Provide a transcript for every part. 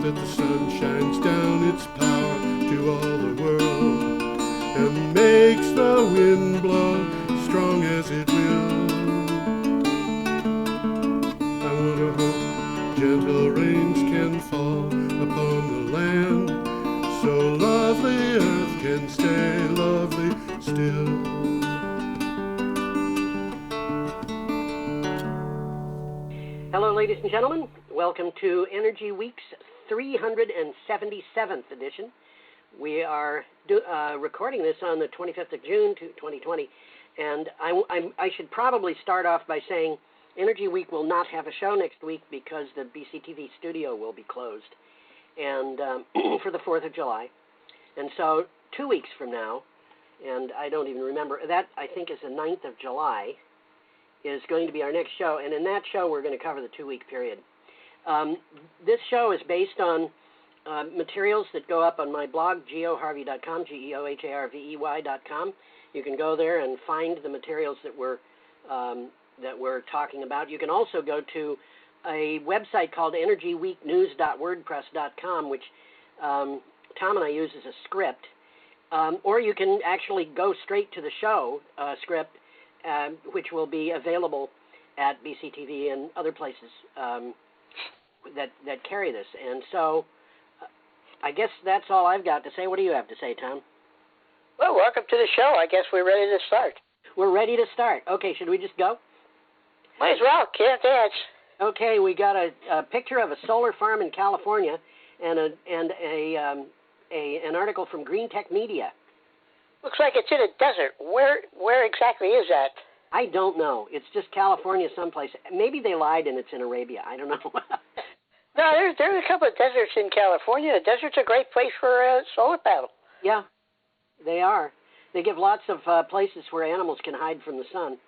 that the sun shines down its power to all the world and makes the wind blow strong as it will. I wonder how gentle rains can fall upon the land, so lovely earth can stay lovely still. Hello, ladies and gentlemen. Welcome to Energy Week's 377th edition. We are recording this on the 25th of June, 2020, and I should probably start off by saying Energy Week will not have a show next week because the BCTV studio will be closed and for the 4th of July. And so 2 weeks from now, and I don't even remember, that I think is the 9th of July, is going to be our next show, and in that show we're going to cover the 2-week period. This show is based on materials that go up on my blog, geoharvey.com, geoharvey.com. You can go there and find the materials that we're talking about. You can also go to a website called energyweeknews.wordpress.com, which Tom and I use as a script, or you can actually go straight to the show script, which will be available at BCTV and other places that carry this. And so I guess that's all I've got to say. What do you have to say, Tom? Well, welcome to the show. I guess we're ready to start. We're ready to start. Okay, should we just go? Might as well. Can't dance. Okay, we got a picture of a solar farm in California and an article from Green Tech Media. Looks like it's in a desert. Where exactly is that? I don't know. It's just California someplace. Maybe they lied and it's in Arabia. I don't know. No, there's a couple of deserts in California. The desert's a great place for a solar panel. Yeah, they are. They give lots of places where animals can hide from the sun.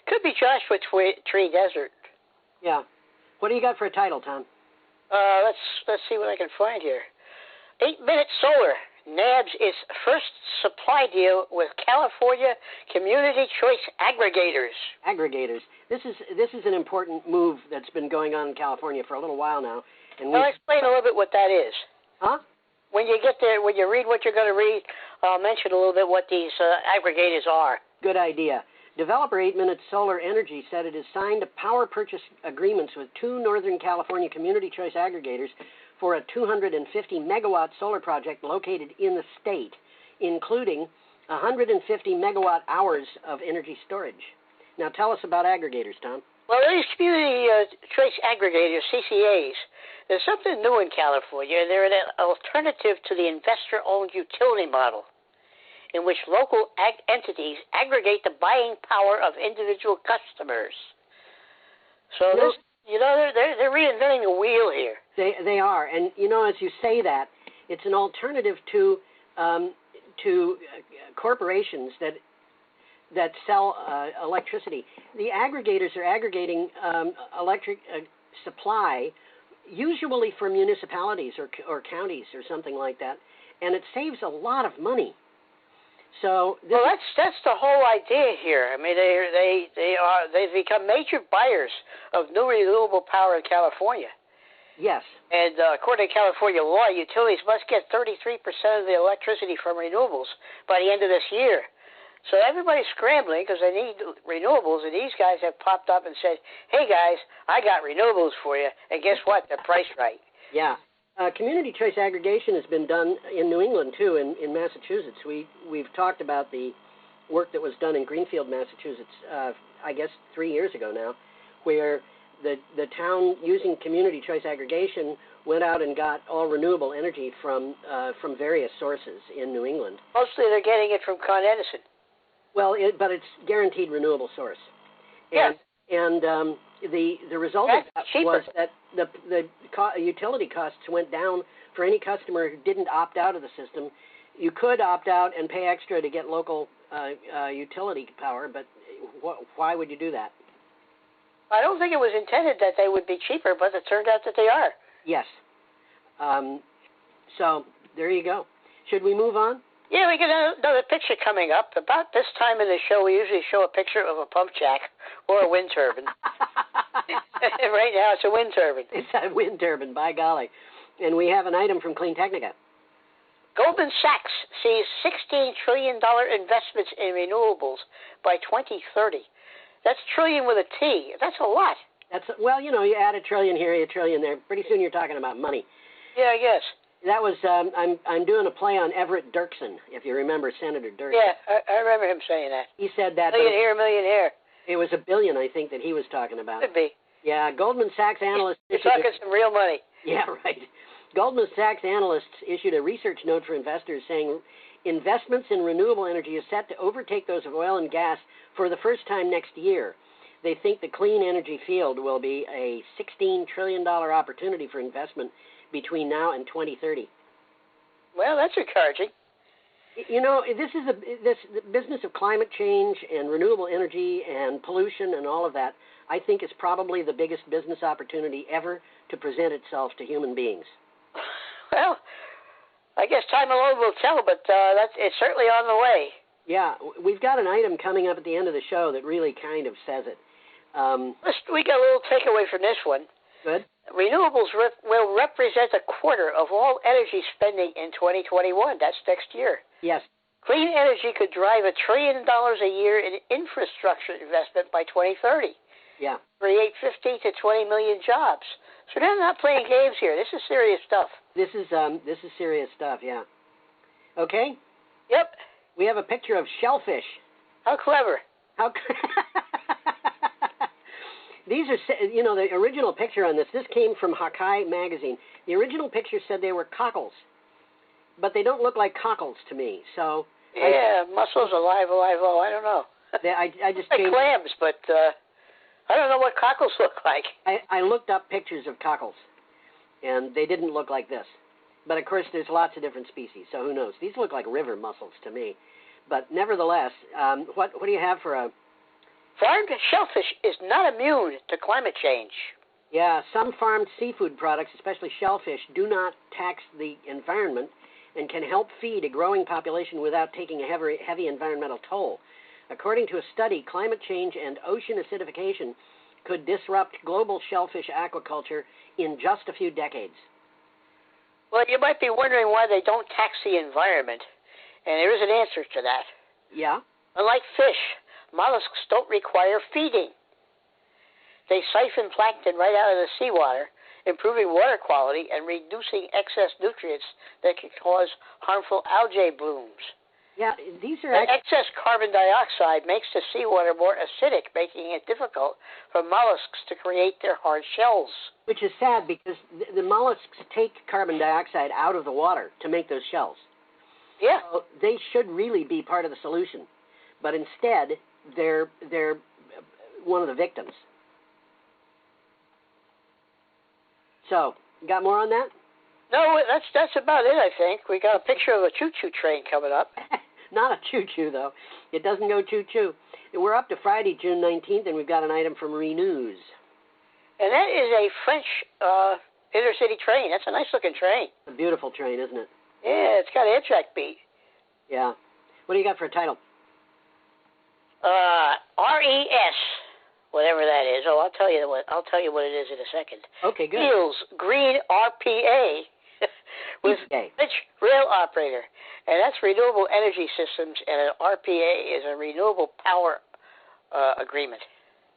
Could be Joshua Tree Desert. Yeah. What do you got for a title, Tom? Let's see what I can find here. 8-minute solar nabs its first supply deal with California Community Choice Aggregators. Aggregators. This is an important move that's been going on in California for a little while now. And I'll explain a little bit what that is. Huh? When you get there, when you read what you're going to read, I'll mention a little bit what these aggregators are. Good idea. Developer 8-Minute Solar Energy said it has signed power purchase agreements with 2 Northern California Community Choice Aggregators for a 250-megawatt solar project located in the state, including 150 megawatt hours of energy storage. Now tell us about aggregators, Tom. Well, these community choice aggregators, CCAs, there's something new in California. They're an alternative to the investor-owned utility model, in which local entities aggregate the buying power of individual customers. So they're reinventing the wheel here. They are, and as you say that, it's an alternative to corporations that sell electricity. The aggregators are aggregating electric supply, usually for municipalities or counties or something like that, and it saves a lot of money. So that's the whole idea here. I mean, they've become major buyers of new renewable power in California. Yes. And according to California law, utilities must get 33% of the electricity from renewables by the end of this year. So everybody's scrambling because they need renewables, and these guys have popped up and said, hey, guys, I got renewables for you, and guess what? They're priced right. Yeah. Community choice aggregation has been done in New England, too, in Massachusetts. We've talked about the work that was done in Greenfield, Massachusetts, I guess 3 years ago now, where the town, using community choice aggregation, went out and got all renewable energy from various sources in New England. Mostly they're getting it from Con Edison. Well, but it's guaranteed renewable source. Yes. And the result of that was that the utility costs went down for any customer who didn't opt out of the system. You could opt out and pay extra to get local utility power, but why would you do that? I don't think it was intended that they would be cheaper, but it turned out that they are. Yes. So there you go. Should we move on? Yeah, we got another picture coming up. About this time in the show, we usually show a picture of a pump jack or a wind turbine. Right now it's a wind turbine. It's a wind turbine, by golly. And we have an item from Clean Technica. Goldman Sachs sees $16 trillion investments in renewables by 2030. That's trillion with a T. That's a lot. Well, you add a trillion here, a trillion there. Pretty soon you're talking about money. Yeah, I guess. That was I'm doing a play on Everett Dirksen, if you remember Senator Dirksen. Yeah, I remember him saying that. He said that. Million here, million here. It was $1 billion, I think, that he was talking about. Could be. Yeah, Goldman Sachs analysts. You're talking some real money. Yeah, right. Goldman Sachs analysts issued a research note for investors saying investments in renewable energy is set to overtake those of oil and gas for the first time next year. They think the clean energy field will be a $16 trillion opportunity for investment between now and 2030. Well, that's encouraging. This business of climate change and renewable energy and pollution and all of that, I think is probably the biggest business opportunity ever to present itself to human beings. Well, I guess time alone will tell, but it's certainly on the way. Yeah, we've got an item coming up at the end of the show that really kind of says it. We got a little takeaway from this one. Good. Renewables will represent a quarter of all energy spending in 2021. That's next year. Yes. Clean energy could drive $1 trillion a year in infrastructure investment by 2030. Yeah. Create 15 to 20 million jobs. So they're not playing games here. This is serious stuff. This is serious stuff. Yeah. Okay. Yep. We have a picture of Shellfish. How clever. These are, the original picture on this came from Harvey Magazine. The original picture said they were cockles, but they don't look like cockles to me. So yeah, mussels alive. Oh, I don't know. I just like clams, but I don't know what cockles look like. I looked up pictures of cockles, and they didn't look like this. But of course, there's lots of different species, so who knows? These look like river mussels to me. But nevertheless, what do you have for a... Farmed shellfish is not immune to climate change. Yeah, some farmed seafood products, especially shellfish, do not tax the environment and can help feed a growing population without taking a heavy environmental toll. According to a study, climate change and ocean acidification could disrupt global shellfish aquaculture in just a few decades. Well, you might be wondering why they don't tax the environment, and there is an answer to that. Yeah? Unlike fish, mollusks don't require feeding. They siphon plankton right out of the seawater, improving water quality and reducing excess nutrients that can cause harmful algae blooms. Yeah, these are... Excess carbon dioxide makes the seawater more acidic, making it difficult for mollusks to create their hard shells. Which is sad because the mollusks take carbon dioxide out of the water to make those shells. Yeah. So they should really be part of the solution. But instead, they're one of the victims. So, got more on that? No, that's about it, I think. We got a picture of a choo-choo train coming up. Not a choo-choo, though. It doesn't go choo-choo. We're up to Friday, June 19th, and we've got an item from Renews. And that is a French intercity train. That's a nice-looking train. A beautiful train, isn't it? Yeah, it's got Amtrak beat. Yeah. What do you got for a title? RES, whatever that is. Oh, I'll tell you what it is in a second. Okay, good. Feels Green RPA with French rail operator, and that's Renewable Energy Systems, and an RPA is a renewable power agreement.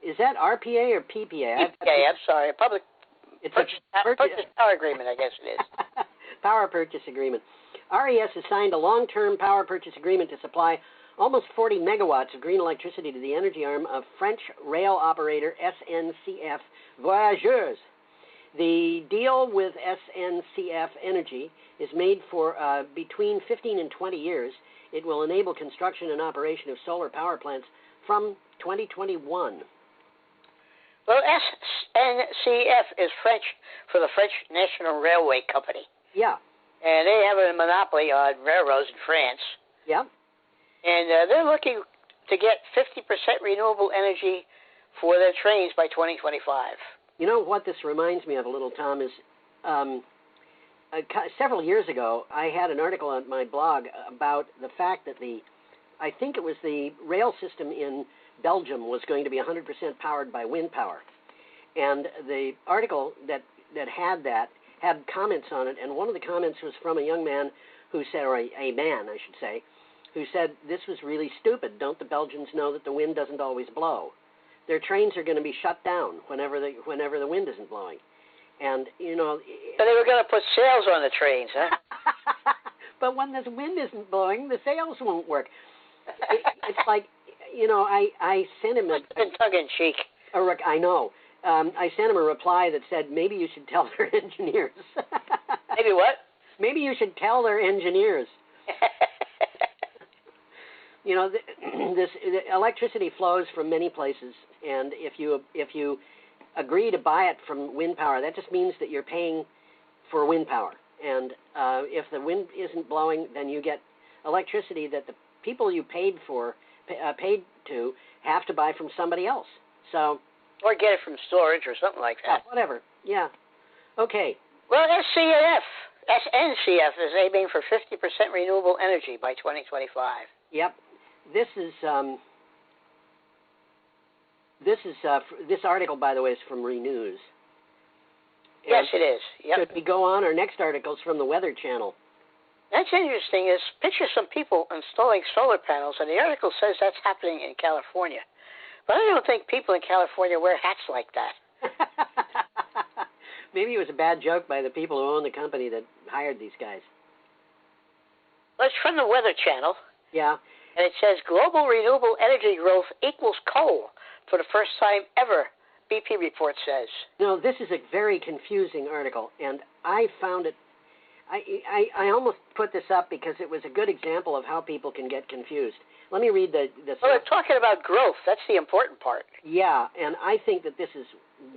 Is that RPA or PPA? PPA, I'm sorry, purchase power agreement, I guess it is. Power purchase agreement. RES has signed a long-term power purchase agreement to supply almost 40 megawatts of green electricity to the energy arm of French rail operator SNCF Voyageurs. The deal with SNCF Energy is made for between 15 and 20 years. It will enable construction and operation of solar power plants from 2021. Well, SNCF is French for the French National Railway Company. Yeah. And they have a monopoly on railroads in France. Yeah. And they're looking to get 50% renewable energy for their trains by 2025. You know what this reminds me of a little, Tom, is several years ago, I had an article on my blog about the fact that I think it was the rail system in Belgium was going to be 100% powered by wind power. And the article that had that had comments on it, and one of the comments was from a young man who said, or a man, I should say, who said, this was really stupid. Don't the Belgians know that the wind doesn't always blow? Their trains are going to be shut down whenever the wind isn't blowing. And, you know... So they were going to put sails on the trains, huh? But when the wind isn't blowing, the sails won't work. It's like, you know, I sent him tongue-in-cheek. I know. I sent him a reply that said, maybe you should tell their engineers. Maybe what? Maybe you should tell their engineers. You know, the electricity flows from many places, and if you agree to buy it from wind power, that just means that you're paying for wind power. And if the wind isn't blowing, then you get electricity that the people you paid to have to buy from somebody else. So, or get it from storage or something like that. Whatever. Yeah. Okay. Well, SNCF is aiming for 50% renewable energy by 2025. Yep. This article, by the way, is from Renews. Yes, it is. Yep. Should we go on? Our next article is from the Weather Channel. That's interesting. Is picture some people installing solar panels, and the article says that's happening in California. But I don't think people in California wear hats like that. Maybe it was a bad joke by the people who own the company that hired these guys. Well, it's from the Weather Channel. Yeah. And it says global renewable energy growth equals coal for the first time ever, BP report says. No, this is a very confusing article, and I found it, I almost put this up because it was a good example of how people can get confused. Let me read the Well, they're talking about growth. That's the important part. Yeah, and I think that this is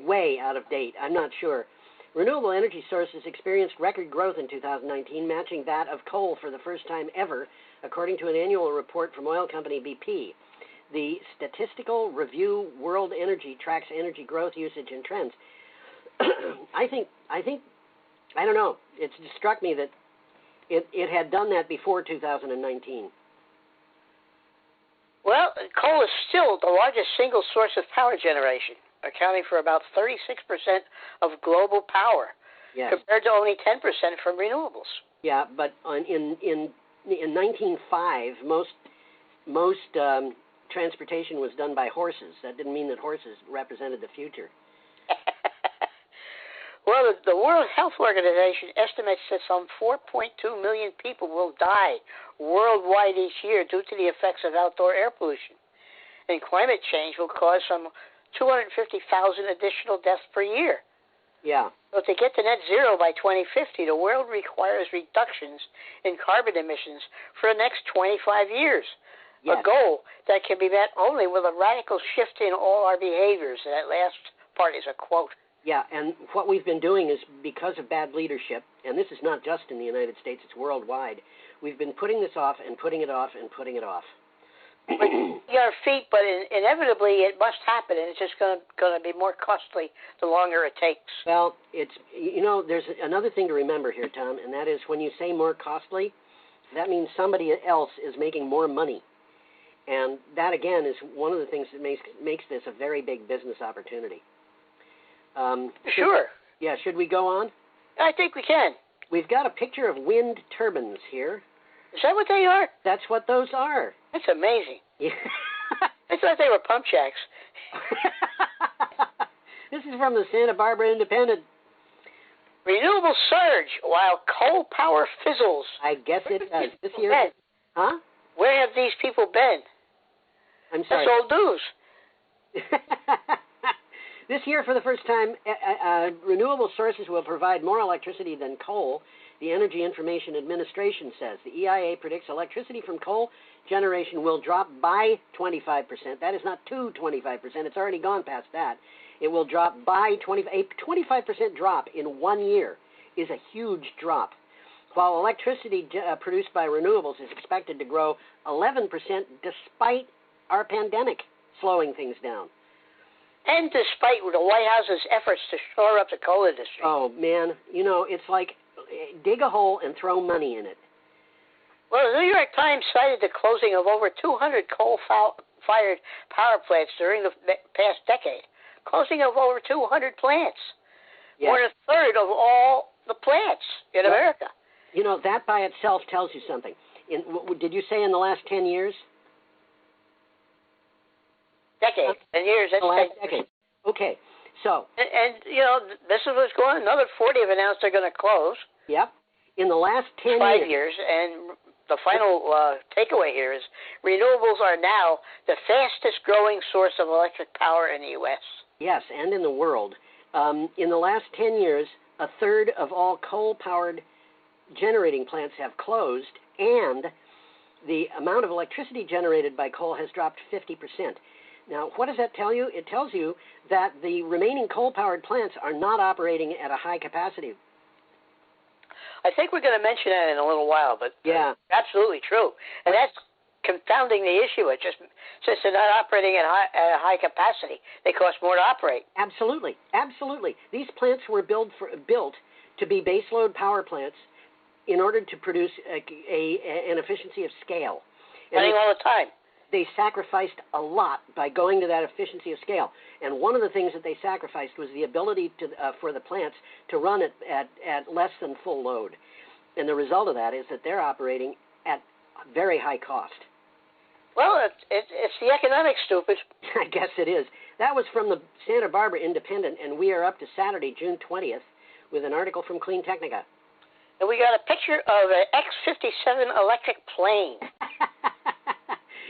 way out of date. I'm not sure. Renewable energy sources experienced record growth in 2019, matching that of coal for the first time ever, according to an annual report from oil company BP. The Statistical Review World Energy tracks energy growth, usage, and trends. I don't know. It struck me that it had done that before 2019. Well, coal is still the largest single source of power generation, accounting for about 36% of global power, yes, compared to only 10% from renewables. Yeah, but in 1905, most transportation was done by horses. That didn't mean that horses represented the future. Well, the World Health Organization estimates that some 4.2 million people will die worldwide each year due to the effects of outdoor air pollution. And climate change will cause some 250,000 additional deaths per year. Yeah. So to get to net zero by 2050, the world requires reductions in carbon emissions for the next 25 years. Yes. A goal that can be met only with a radical shift in all our behaviors. And that last part is a quote. Yeah, and what we've been doing is, because of bad leadership, and this is not just in the United States, it's worldwide, we've been putting this off and putting it off and putting it off. Our feet, but inevitably it must happen, and it's just going to be more costly the longer it takes. Well, there's another thing to remember here, Tom, and that is when you say more costly, that means somebody else is making more money. And that, again, is one of the things that makes this a very big business opportunity. Sure. Should we go on? I think we can. We've got a picture of wind turbines here. Is that what they are? That's what those are. That's amazing. Yeah. I thought they were pump jacks. This is from the Santa Barbara Independent. Renewable surge while coal power fizzles. I guess it does. This year. Huh? Where have these people been? I'm sorry. That's old news. This year, for the first time, renewable sources will provide more electricity than coal, the Energy Information Administration says. The EIA predicts electricity from coal generation will drop by 25%. That is not to 25%. It's already gone past that. It will drop by 25%. A 25% drop in 1 year is a huge drop, while electricity produced by renewables is expected to grow 11% despite our pandemic slowing things down. And despite the White House's efforts to shore up the coal industry. Oh, man. It's like dig a hole and throw money in it. Well, the New York Times cited the closing of over 200 coal-fired power plants during the past decade. closing of over 200 plants. Yes. More than a third of all the plants in America. You know, that by itself tells you something. Did you say in the last 10 years? Decade. 10 years. That's the last 10 decade. Okay. So. And, you know, this is what's going on. Another 40 have announced they're going to close. Yep. In the last 10 5 years. And the final takeaway here is renewables are now the fastest growing source of electric power in the U.S. Yes, and in the world. In the last 10 years, a third of all coal-powered generating plants have closed, and the amount of electricity generated by coal has dropped 50%. Now, what does that tell you? It tells you that the remaining coal-powered plants are not operating at a high capacity. I think we're going to mention that in a little while, but yeah, absolutely true. And that's confounding the issue. It just, since they're not operating at a high capacity, they cost more to operate. Absolutely, absolutely. These plants were built to be baseload power plants in order to produce an efficiency of scale. Running all the time. They sacrificed a lot by going to that efficiency of scale. And one of the things that they sacrificed was the ability for the plants to run at less than full load. And the result of that is that they're operating at very high cost. Well, it's the economics, stupid. I guess it is. That was from the Santa Barbara Independent, and we are up to Saturday, June 20th, with an article from Clean Technica. And we got a picture of an X-57 electric plane.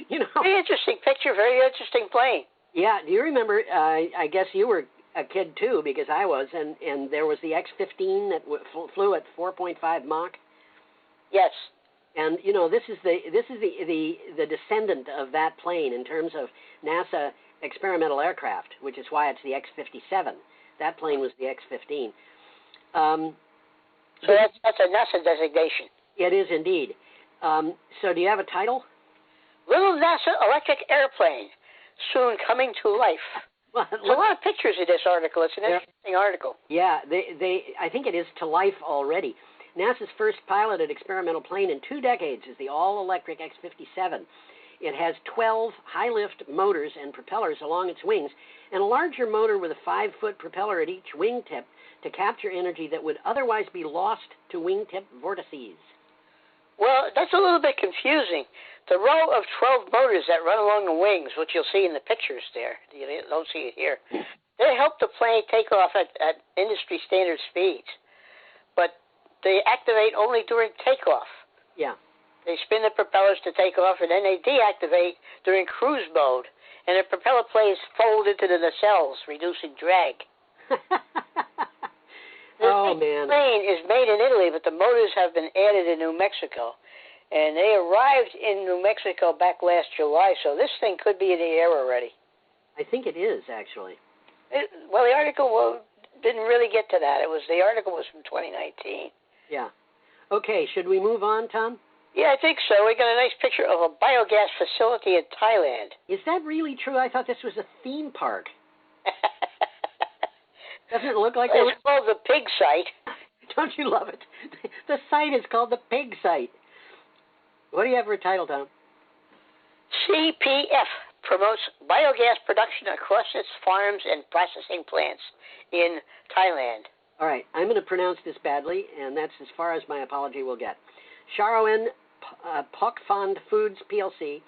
You know, very interesting picture, very interesting plane. Yeah, do you remember, I guess you were a kid too, because I was, and there was the X-15 that flew at 4.5 Mach? Yes. And, you know, this is the descendant of that plane in terms of NASA experimental aircraft, which is why it's the X-57. That plane was the X-15. So that's a NASA designation. It is indeed. So do you have a title? Little NASA electric airplane, soon coming to life. Well, there's a lot of pictures in this article. It's an interesting article. Yeah, I think it is to life already. NASA's first piloted experimental plane in 2 decades is the all-electric X-57. It has 12 high-lift motors and propellers along its wings, and a larger motor with a 5-foot propeller at each wingtip to capture energy that would otherwise be lost to wingtip vortices. Well, that's a little bit confusing. The row of 12 motors that run along the wings, which you'll see in the pictures there, you don't see it here, they help the plane take off at industry standard speeds, but they activate only during takeoff. Yeah. They spin the propellers to take off, and then they deactivate during cruise mode, and the propeller planes fold into the nacelles, reducing drag. Man. The plane is made in Italy, but the motors have been added in New Mexico. And they arrived in New Mexico back last July, so this thing could be in the air already. I think it is, actually. Well, the article didn't really get to that. The article was from 2019. Yeah. Okay, should we move on, Tom? Yeah, I think so. We got a nice picture of a biogas facility in Thailand. Is that really true? I thought this was a theme park. Doesn't it look like it's called the pig site. Don't you love it? The site is called the pig site. What do you have for a title, Tom? CPF promotes biogas production across its farms and processing plants in Thailand. All right, I'm going to pronounce this badly, and that's as far as my apology will get. Sharoen Pokphand Foods PLC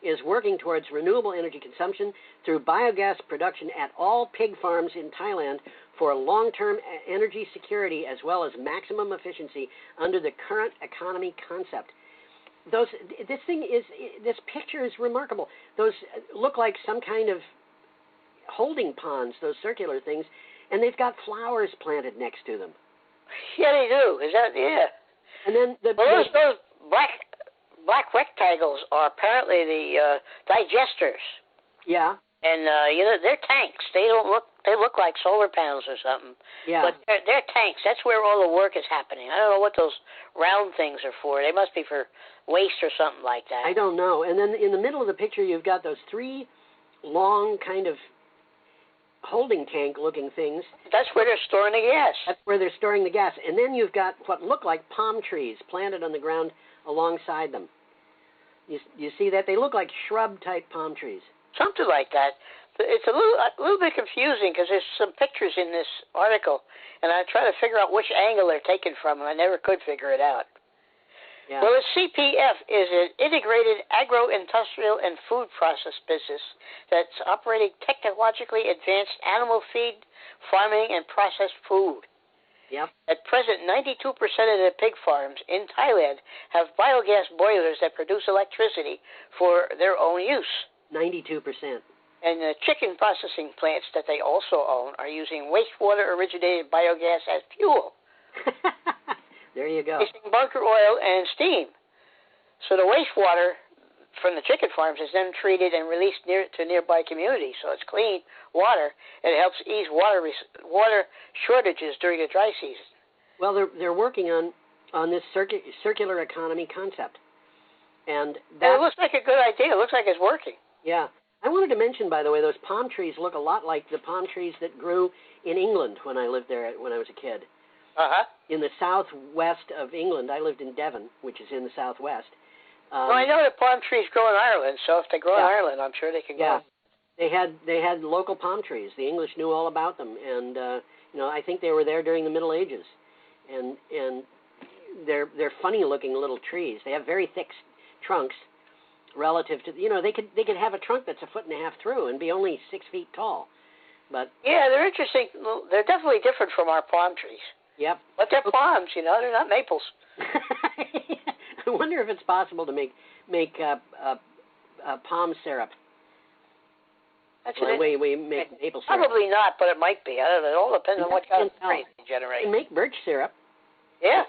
is working towards renewable energy consumption through biogas production at all pig farms in Thailand for long-term energy security as well as maximum efficiency under the current economy concept. This picture is remarkable. Those look like some kind of holding ponds, those circular things, and they've got flowers planted next to them. Yeah, they do. And then those black rectangles are apparently the digesters. Yeah. And they're tanks. They look like solar panels or something. Yeah. But they're tanks. That's where all the work is happening. I don't know what those round things are for. They must be for waste or something like that. I don't know. And then in the middle of the picture, you've got those 3 long kind of holding tank looking things. That's where they're storing the gas. That's where they're storing the gas. And then you've got what look like palm trees planted on the ground alongside them. You see that? They look like shrub-type palm trees. Something like that. it's a little bit confusing because there's some pictures in this article, and I try to figure out which angle they're taken from, and I never could figure it out. Yeah. Well, the CPF is an integrated agro-industrial and food process business that's operating technologically advanced animal feed, farming, and processed food. Yep. At present, 92% of the pig farms in Thailand have biogas boilers that produce electricity for their own use. 92%. And the chicken processing plants that they also own are using wastewater-originated biogas as fuel. There you go. Using bunker oil and steam. So the wastewater from the chicken farms is then treated and released to nearby communities. So it's clean water, and it helps ease water shortages during the dry season. Well, they're working on this circular economy concept, and it looks like a good idea. It looks like it's working. Yeah. I wanted to mention, by the way, those palm trees look a lot like the palm trees that grew in England when I lived there when I was a kid. Uh-huh. In the southwest of England, I lived in Devon, which is in the southwest. Well, I know that palm trees grow in Ireland, so if they grow in Ireland, I'm sure they can grow. Yeah, they had local palm trees. The English knew all about them, and I think they were there during the Middle Ages, and they're funny-looking little trees. They have very thick trunks, relative to they could have a trunk that's 1.5 feet through and be only 6 feet tall, but yeah, they're interesting. They're definitely different from our palm trees. Yep. But they're palms, they're not maples. I wonder if it's possible to make palm syrup. That's the way we make maple syrup. Probably not, but it might be. I don't know. It all depends on what kind of trees they generate. And make birch syrup. Yeah.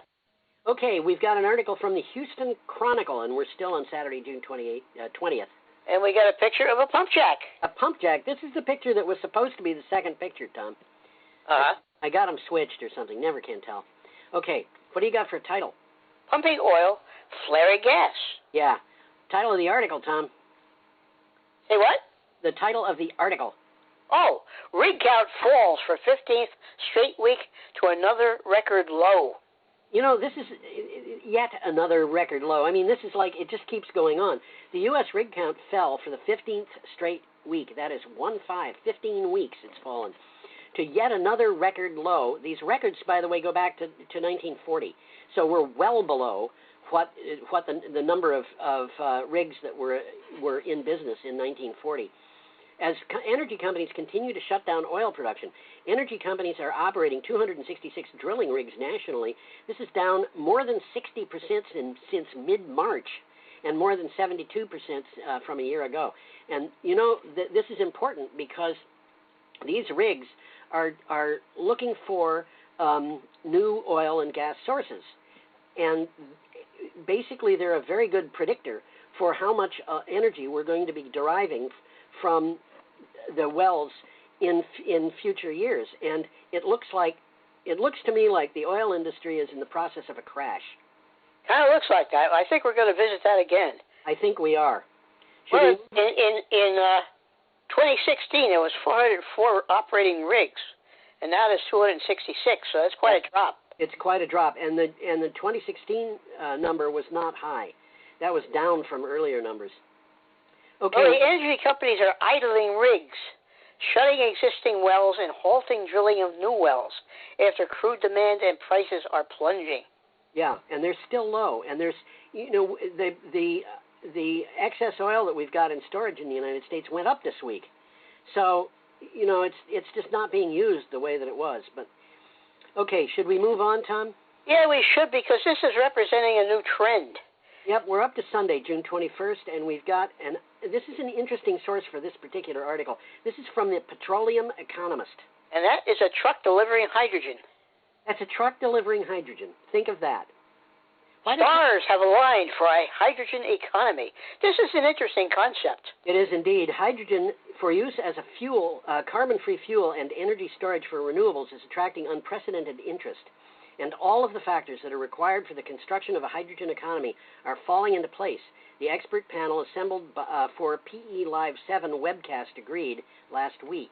Okay, we've got an article from the Houston Chronicle, and we're still on Saturday, June 20th. And we got a picture of a pump jack. A pump jack. This is the picture that was supposed to be the second picture, Tom. Uh-huh. I got them switched or something. Never can tell. Okay, what do you got for a title? Pumping oil, flaring gas. Yeah. Title of the article, Tom. Say what? The title of the article. Oh, rig count falls for 15th straight week to another record low. This is yet another record low. I mean, this is like, it just keeps going on. The U.S. rig count fell for the 15th straight week. That is 15 weeks it's fallen to yet another record low. These records, by the way, go back to 1940. So we're well below what the number of rigs that were in business in 1940. As energy companies continue to shut down oil production, energy companies are operating 266 drilling rigs nationally. This is down more than 60% since mid-March and more than 72% from a year ago. And, this is important because these rigs are looking for new oil and gas sources. And basically, they're a very good predictor for how much energy we're going to be deriving from the wells in future years. And it looks to me like the oil industry is in the process of a crash. Kind of looks like that. I think we're going to visit that again. I think we are. In 2016, there was 404 operating rigs, and now there's 266. So that's quite a drop. It's quite a drop, and the 2016 number was not high. That was down from earlier numbers. Okay. Well, the energy companies are idling rigs, shutting existing wells, and halting drilling of new wells after crude demand and prices are plunging. Yeah, and they're still low. And there's, the excess oil that we've got in storage in the United States went up this week. So, it's just not being used the way that it was. But okay, should we move on, Tom? Yeah, we should, because this is representing a new trend. Yep, we're up to Sunday, June 21st, and we've got this is an interesting source for this particular article. This is from the Petroleum Economist. And that is a truck delivering hydrogen. That's a truck delivering hydrogen. Think of that. Stars have aligned for a hydrogen economy. This is an interesting concept. It is indeed. Hydrogen for use as a fuel, carbon-free fuel, and energy storage for renewables is attracting unprecedented interest. And all of the factors that are required for the construction of a hydrogen economy are falling into place. The expert panel assembled for PE Live 7 webcast agreed last week.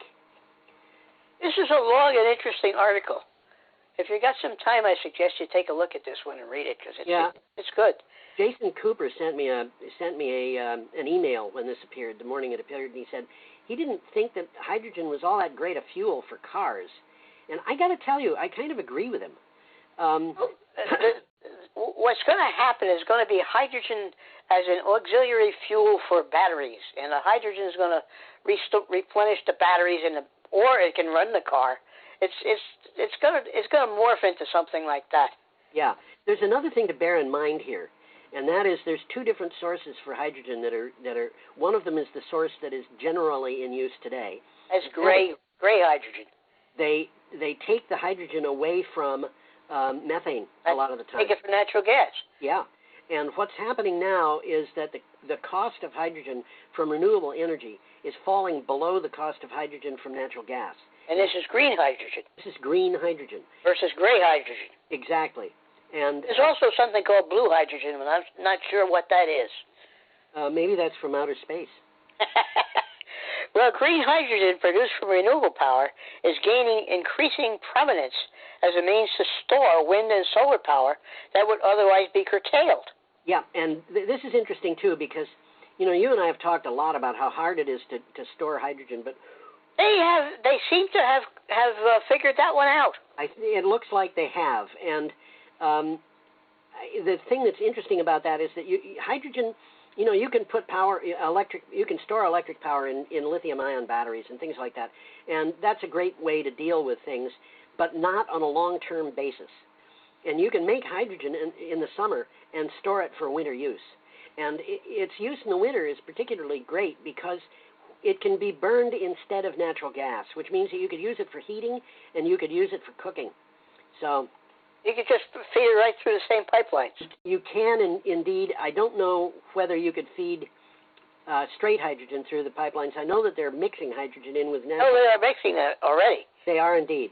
This is a long and interesting article. If you got some time, I suggest you take a look at this one and read it, because it's good. Jason Cooper sent me an email when this appeared, the morning it appeared, and he said he didn't think that hydrogen was all that great a fuel for cars. And I got to tell you, I kind of agree with him. What's going to happen is going to be hydrogen as an auxiliary fuel for batteries, and the hydrogen is going to replenish the batteries, or it can run the car. It's going to morph into something like that. Yeah, there's another thing to bear in mind here, and that is there's two different sources for hydrogen that are. One of them is the source that is generally in use today. As gray hydrogen. They take the hydrogen away from methane a lot of the time. Take it for natural gas. Yeah, and what's happening now is that the cost of hydrogen from renewable energy is falling below the cost of hydrogen from natural gas. And this is green hydrogen. This is green hydrogen. Versus gray hydrogen. Exactly. And there's also something called blue hydrogen, and I'm not sure what that is. Maybe that's from outer space. Well, green hydrogen produced from renewable power is gaining increasing prominence as a means to store wind and solar power that would otherwise be curtailed. Yeah, and this is interesting, too, because, you and I have talked a lot about how hard it is to store hydrogen, but they seem to have figured that one out. It looks like they have, and the thing that's interesting about that is that hydrogen, you can put you can store electric power in lithium-ion batteries and things like that, and that's a great way to deal with things, but not on a long-term basis. And you can make hydrogen in the summer and store it for winter use. And its use in the winter is particularly great because it can be burned instead of natural gas, which means that you could use it for heating and you could use it for cooking. So you could just feed it right through the same pipelines. You can, indeed. I don't know whether you could feed straight hydrogen through the pipelines. I know that they're mixing hydrogen in with natural. Oh, they are mixing that already. They are indeed.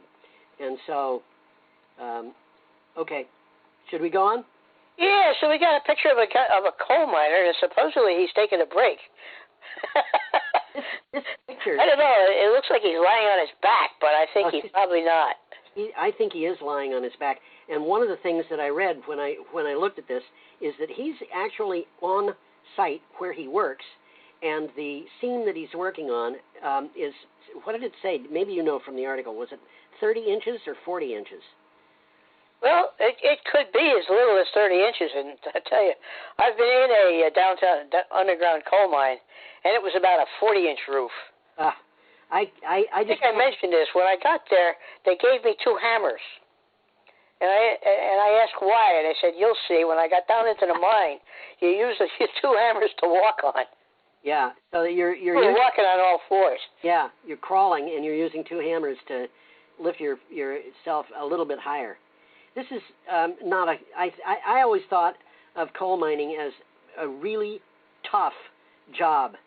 And so, okay. Should we go on? Yeah, so we got a picture of a coal miner, and supposedly he's taking a break. This picture. I don't know. It looks like he's lying on his back, but I think he's probably not. I think he is lying on his back. And one of the things that I read when I looked at this is that he's actually on site where he works, and the seam that he's working on is, what did it say? Maybe you know from the article. Was it 30 inches or 40 inches? Well, it could be as little as 30 inches, and I tell you, I've been in a downtown underground coal mine, and it was about a 40-inch roof. I think I mentioned this. When I got there, they gave me 2 hammers, and I asked why, and they said, "You'll see." When I got down into the mine, you use the 2 hammers to walk on. Yeah, so you're walking on all fours. Yeah, you're crawling, and you're using 2 hammers to lift yourself a little bit higher. This is not a. I always thought of coal mining as a really tough job,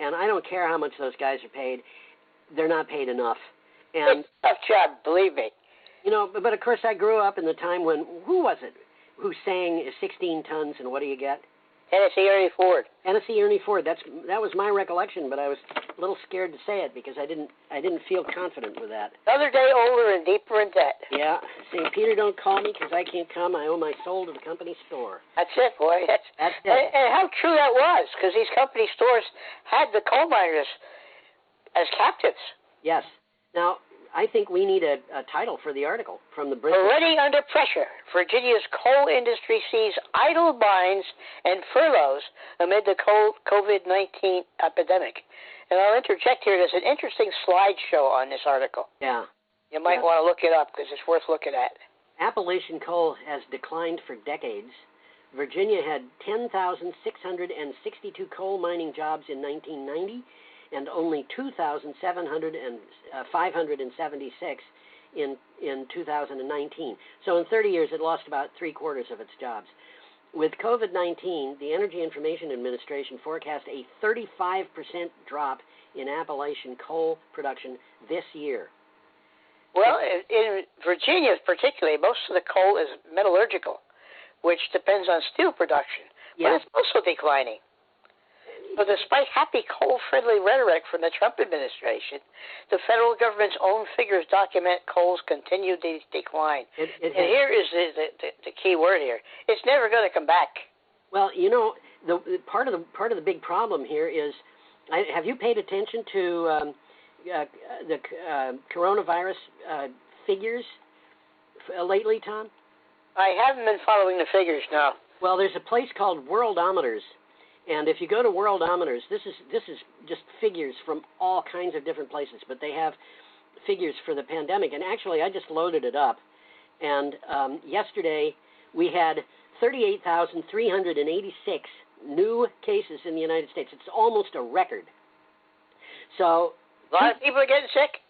and I don't care how much those guys are paid; they're not paid enough. And it's a tough job, believe me. But of course, I grew up in the time when who was it who sang 16 tons and what do you get? Tennessee Ernie Ford. Tennessee Ernie Ford. That was my recollection, but I was a little scared to say it because I didn't feel confident with that. Another day older and deeper in debt. Yeah. Say, Peter, don't call me because I can't come. I owe my soul to the company store. That's it, boy. That's it. And how true that was, because these company stores had the coal miners as captives. Yes. Now, I think we need a title for the article from the British. Already under pressure, Virginia's coal industry sees idle mines and furloughs amid the COVID-19 epidemic. And I'll interject here, there's an interesting slideshow on this article. Yeah. You might want to look it up because it's worth looking at. Appalachian coal has declined for decades. Virginia had 10,662 coal mining jobs in 1990 and only 2,576 in 2019. So in 30 years, it lost about 3/4 of its jobs. With COVID-19, the Energy Information Administration forecast a 35% drop in Appalachian coal production this year. Well, in Virginia particularly, most of the coal is metallurgical, which depends on steel production, but it's also declining. But despite happy coal-friendly rhetoric from the Trump administration, the federal government's own figures document coal's continued decline. And here is the key word here: it's never going to come back. Well, the part of the big problem here is have you paid attention to the coronavirus figures lately, Tom? I haven't been following the figures now. Well, there's a place called Worldometers, and if you go to Worldometers, this is just figures from all kinds of different places, but they have figures for the pandemic. And actually, I just loaded it up, and yesterday we had 38,386 new cases in the United States. It's almost a record. So a lot of people are getting sick.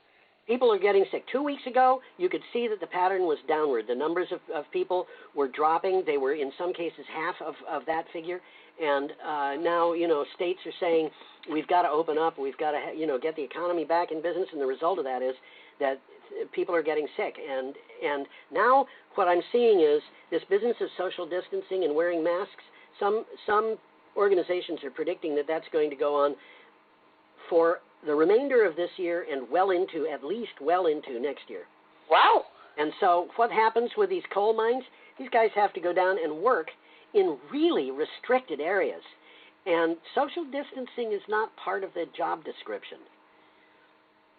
People are getting sick. 2 weeks ago, you could see that the pattern was downward. The numbers of people were dropping. They were, in some cases, half of that figure. And now, states are saying, we've got to open up. We've got to, get the economy back in business. And the result of that is that people are getting sick. And now what I'm seeing is this business of social distancing and wearing masks. Some organizations are predicting that that's going to go on for the remainder of this year and at least well into next year. Wow. And so what happens with these coal mines? These guys have to go down and work in really restricted areas. And social distancing is not part of the job description.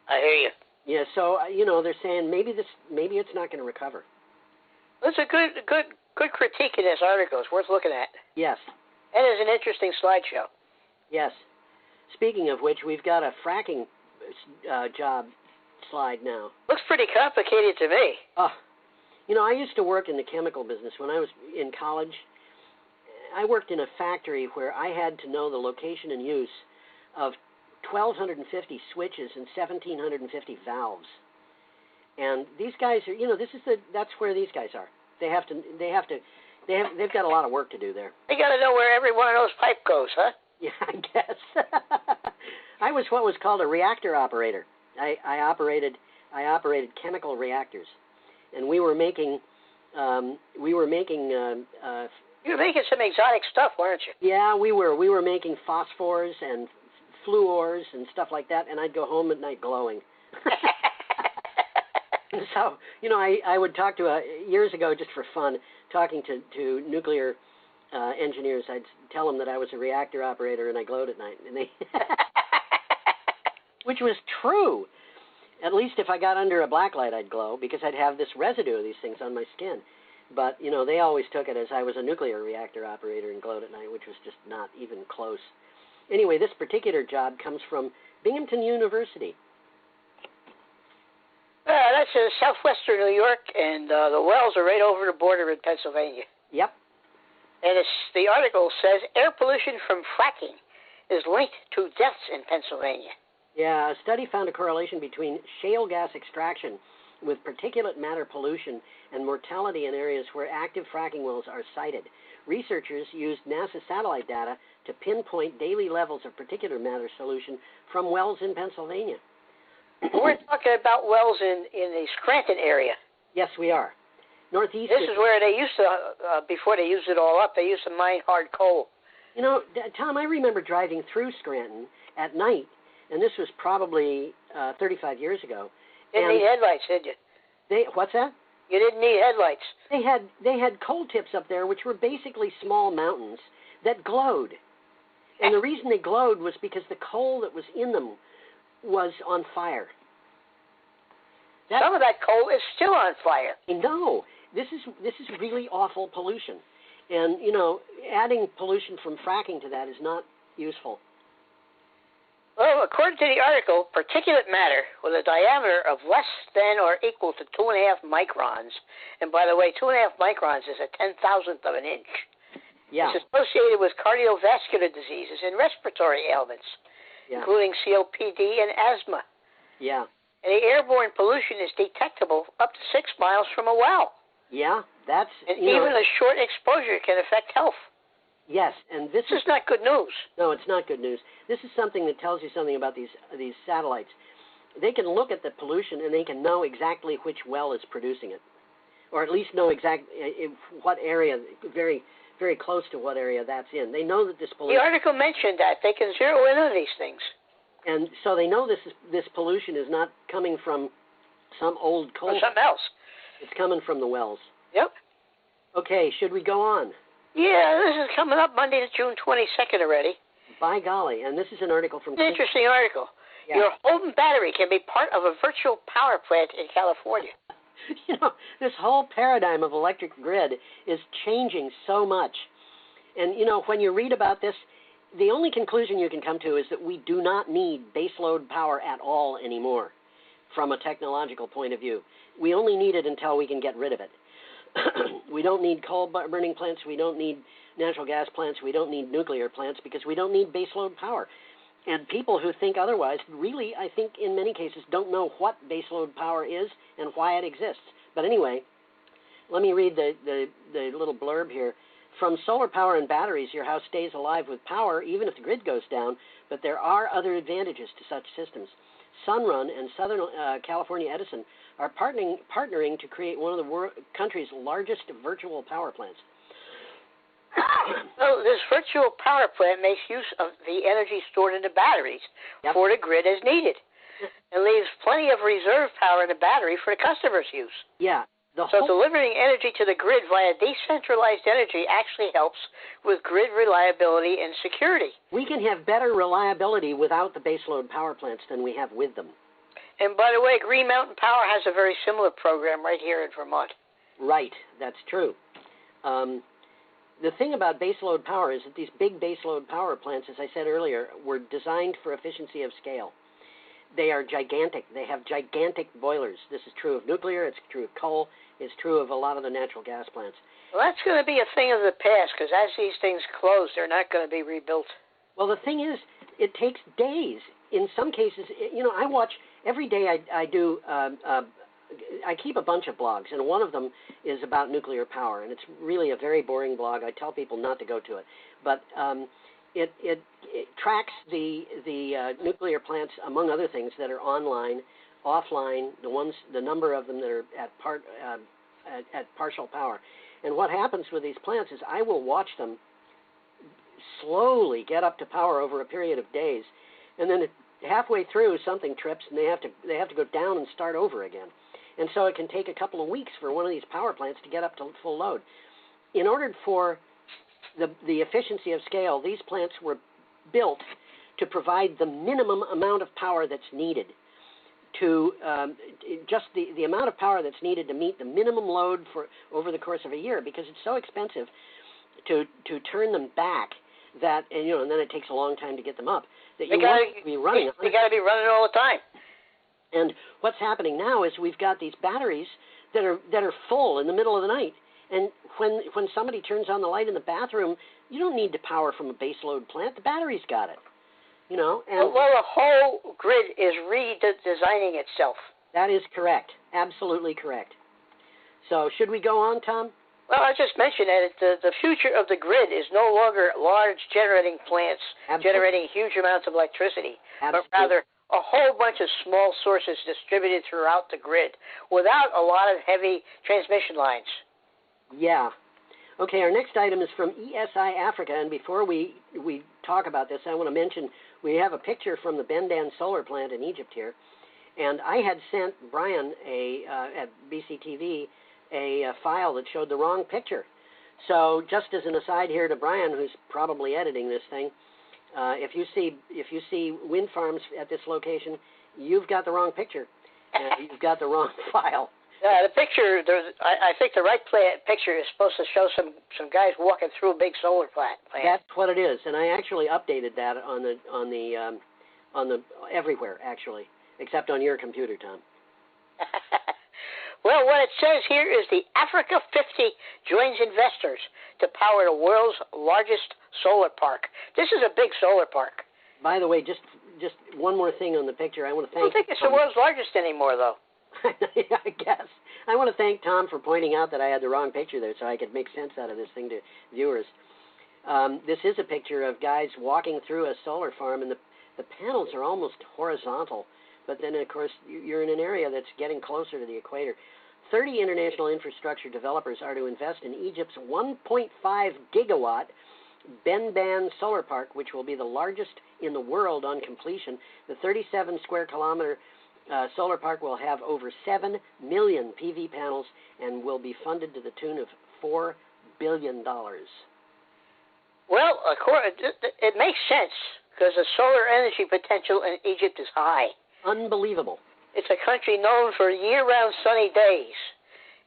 I hear you. Yeah, so, they're saying maybe it's not going to recover. That's a good critique in this article. It's worth looking at. Yes. And it's an interesting slideshow. Yes. Speaking of which, we've got a fracking job slide now. Looks pretty complicated to me. I used to work in the chemical business when I was in college. I worked in a factory where I had to know the location and use of 1,250 switches and 1,750 valves. And these guys are, that's where these guys are. They've got a lot of work to do there. They got to know where every one of those pipe goes, huh? Yeah, I guess. I was what was called a reactor operator. I operated chemical reactors, and we were making. You were making some exotic stuff, weren't you? Yeah, we were. We were making phosphors and fluors and stuff like that, and I'd go home at night glowing. So, I would talk to years ago just for fun, talking to nuclear engineers. I'd tell them that I was a reactor operator and I glowed at night, and they, which was true. At least if I got under a blacklight, I'd glow because I'd have this residue of these things on my skin. But they always took it as I was a nuclear reactor operator and glowed at night, which was just not even close. Anyway, this particular job comes from Binghamton University. That's in southwestern New York, and the wells are right over the border in Pennsylvania. Yep. And the article says air pollution from fracking is linked to deaths in Pennsylvania. Yeah, a study found a correlation between shale gas extraction with particulate matter pollution and mortality in areas where active fracking wells are sited. Researchers used NASA satellite data to pinpoint daily levels of particulate matter solution from wells in Pennsylvania. We're talking about wells in the Scranton area. Yes, we are. Northeast. This is where they used to, before they used it all up, they used to mine hard coal. Tom, I remember driving through Scranton at night, and this was probably 35 years ago. Didn't need headlights, did you? What's that? You didn't need headlights. They had coal tips up there, which were basically small mountains that glowed. And the reason they glowed was because the coal that was in them was on fire. Some of that coal is still on fire. No, this is really awful pollution, and adding pollution from fracking to that is not useful. Well, according to the article, particulate matter with a diameter of less than or equal to 2.5 microns, and by the way, 2.5 microns is a 10,000th of an inch. Yeah. It's associated with cardiovascular diseases and respiratory ailments, including COPD and asthma. Yeah. And the airborne pollution is detectable up to 6 miles from a well. Yeah, that's... And even a short exposure can affect health. Yes, and this is not good news. No, it's not good news. This is something that tells you something about these satellites. They can look at the pollution and they can know exactly which well is producing it, or at least know what area, very, very close to what area that's in. They know that this pollution... The article mentioned that. They can zero in on these things. And so they know this pollution is not coming from some old coal. Or something else. It's coming from the wells. Yep. Okay, should we go on? Yeah, this is coming up Monday, June 22nd already. By golly, and this is an article from... An interesting article. Yeah. Your home battery can be part of a virtual power plant in California. You know, this whole paradigm of electric grid is changing so much. And, you know, when you read about this, the only conclusion you can come to is that we do not need baseload power at all anymore from a technological point of view. We only need it until we can get rid of it. We don't need coal-burning plants. We don't need natural gas plants. We don't need nuclear plants because we don't need baseload power. And people who think otherwise really, I think, in many cases, don't know what baseload power is and why it exists. But anyway, let me read the little blurb here. From solar power and batteries, your house stays alive with power even if the grid goes down, but there are other advantages to such systems. Sunrun and Southern California Edison are partnering to create one of the country's largest virtual power plants. So this virtual power plant makes use of the energy stored in the batteries for the grid as needed, and leaves plenty of reserve power in the battery for the customer's use. Yeah. So delivering energy to the grid via decentralized energy actually helps with grid reliability and security. We can have better reliability without the baseload power plants than we have with them. And by the way, Green Mountain Power has a very similar program right here in Vermont. Right, that's true. The thing about baseload power is that these big baseload power plants, as I said earlier, were designed for efficiency of scale. They are gigantic. They have gigantic boilers. This is true of nuclear. It's true of coal. It's true of a lot of the natural gas plants. Well, that's going to be a thing of the past because as these things close, they're not going to be rebuilt. Well, the thing is, it takes days. In some cases, you know, I watch every day. I keep a bunch of blogs, and one of them is about nuclear power, and it's really a very boring blog. I tell people not to go to it, but it tracks the nuclear plants, among other things, that are online, offline, the number of them that are at partial power. And what happens with these plants is I will watch them slowly get up to power over a period of days, and then halfway through something trips and they have to go down and start over again. And so it can take a couple of weeks for one of these power plants to get up to full load. In order for the efficiency of scale, these plants were built to provide the minimum amount of power that's needed to just the amount of power that's needed to meet the minimum load for over the course of a year, because it's so expensive to turn them back that, and then it takes a long time to get them up, that you want to be running. They got to be running all the time. And what's happening now is we've got these batteries that are full in the middle of the night. And when somebody turns on the light in the bathroom, you don't need to power from a baseload plant. The battery's got it. And well, the whole grid is redesigning itself. That is correct. Absolutely correct. So should we go on, Tom? Well, I just mentioned that the future of the grid is no longer large generating plants generating huge amounts of electricity, but rather a whole bunch of small sources distributed throughout the grid without a lot of heavy transmission lines. Yeah. Okay, our next item is from ESI Africa, and before we talk about this, I want to mention we have a picture from the Bendan solar plant in Egypt here, and I had sent Brian at BCTV a file that showed the wrong picture. So just as an aside here to Brian, who's probably editing this thing, if you see wind farms at this location, you've got the wrong picture. You've got the wrong file. The picture, I think the right picture is supposed to show some guys walking through a big solar plant. That's what it is, and I actually updated that on the everywhere actually, except on your computer, Tom. Well, what it says here is the Africa 50 joins investors to power the world's largest solar park. This is a big solar park. By the way, just one more thing on the picture. I want to thank. I don't think it's the world's largest anymore, though. I guess. I want to thank Tom for pointing out that I had the wrong picture there so I could make sense out of this thing to viewers. This is a picture of guys walking through a solar farm, and the panels are almost horizontal. But then, of course, you're in an area that's getting closer to the equator. 30 international infrastructure developers are to invest in Egypt's 1.5 gigawatt Bendan solar park, which will be the largest in the world on completion. The 37 square kilometer solar park will have over 7 million PV panels and will be funded to the tune of $4 billion. Well, it makes sense because the solar energy potential in Egypt is high. Unbelievable. It's a country known for year-round sunny days,